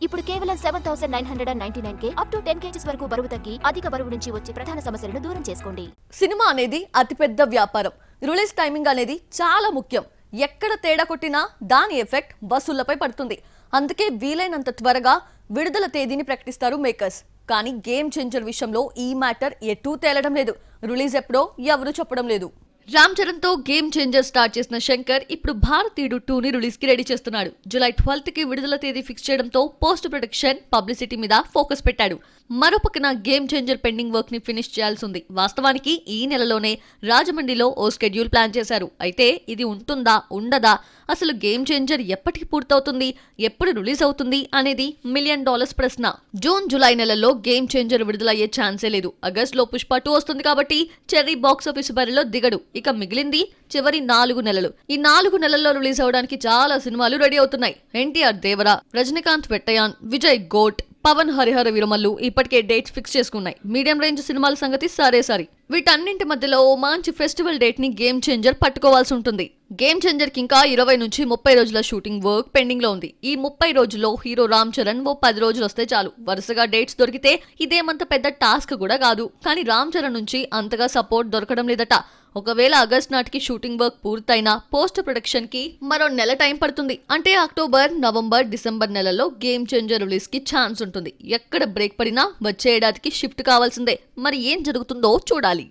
ఇప్పుడు కేవలం 7,999 up to 10 kgs వరకు బరువు తగ్గి అధిక బరువు నుంచి వచ్చే ప్రధాన సమస్యలను దూరం చేసుకోండి. సినిమా అనేది అతిపెద్ద వ్యాపారం. రిలీజ్ టైమింగ్ అనేది చాలా ముఖ్యం. ఎక్కడ తేడా కొట్టినా దాని ఎఫెక్ట్ వసూళ్లపై పడుతుంది. అందుకే వీలైనంత త్వరగా విడుదల తేదీని ప్రకటిస్తారు మేకర్స్. కానీ గేమ్ చేంజర్ విషయంలో ఈ మ్యాటర్ ఎటూ తేలడం లేదు. రిలీజ్ ఎప్పుడో ఎవరు చెప్పడం లేదు. రామ్ చరణ్ తో గేమ్ చేంజర్ స్టార్ట్ చేసిన శంకర్ ఇప్పుడు భారతీయుడు 2ని రిలీజ్ కి రెడీ చేస్తున్నాడు. జూలై 12 కి విడుదల తేదీ ఫిక్స్ చేయడంతో పోస్ట్ ప్రొడక్షన్ పబ్లిసిటీ మీద ఫోకస్ పెట్టాడు. మరోపక్కన గేమ్ చేంజర్ పెండింగ్ వర్క్ ని ఫినిష్ చేయాల్సి ఉంది. వాస్తవానికి ఈ నెలలోనే రాజమండ్రిలో ఓ స్కెడ్యూల్ ప్లాన్ చేశారు. అయితే ఇది ఉంటుందా ఉండదా, అసలు గేమ్ చేంజర్ ఎప్పటికి పూర్తవుతుంది, ఎప్పుడు రిలీజ్ అవుతుంది అనేది $1 మిలియన్ ప్రశ్న. జూన్ జూలై నెలల్లో గేమ్ చేంజర్ విడుదలయ్యే ఛాన్సే లేదు. ఆగస్ట్ లో పుష్ప 2 వస్తుంది కాబట్టి చెర్రీ బాక్స్ ఆఫీస్ బరిలో దిగడు. ఇక మిగిలింది చివరి 4 నెలలు. ఈ 4 నెలల్లో రిలీజ్ అవడానికి చాలా సినిమాలు రెడీ అవుతున్నాయి. ఎన్టీఆర్ దేవర, రజనీకాంత్ వెట్టయాన్, విజయ్ గోట్, పవన్ హరిహర విరమల్లు ఇప్పటికే డేట్స్ ఫిక్స్ చేసుకున్నాయి. మీడియం రేంజ్ సినిమాల సంగతి సరే. వీటన్నింటి మధ్యలో ఓ మంచి ఫెస్టివల్ డేట్ ని గేమ్ చేంజర్ పట్టుకోవాల్సి ఉంటుంది. గేమ్ చేంజర్ కి ఇంకా 20 నుంచి 30 రోజుల షూటింగ్ వర్క్ పెండింగ్ లో ఉంది. ఈ 30 రోజుల్లో హీరో రామ్ చరణ్ ఓ 10 రోజులు వస్తే చాలు. వరుసగా డేట్స్ దొరికితే ఇదేమంత పెద్ద టాస్క్ కూడా కాదు. కానీ రామ్ చరణ్ నుంచి అంతగా సపోర్ట్ దొరకడం లేదట. ఒకవేళ ఆగస్ట్ నాటికి షూటింగ్ వర్క్ పూర్తయినా పోస్ట్ ప్రొడక్షన్ కి మరో నెల టైం పడుతుంది. అంటే అక్టోబర్, నవంబర్, డిసెంబర్ నెలలో గేమ్ చేంజర్ రిలీజ్ కి ఛాన్స్ ఉంటుంది. ఎక్కడ బ్రేక్ పడినా వచ్చే ఏడాదికి షిఫ్ట్ కావాల్సిందే. మరి ఏం జరుగుతుందో చూడాలి.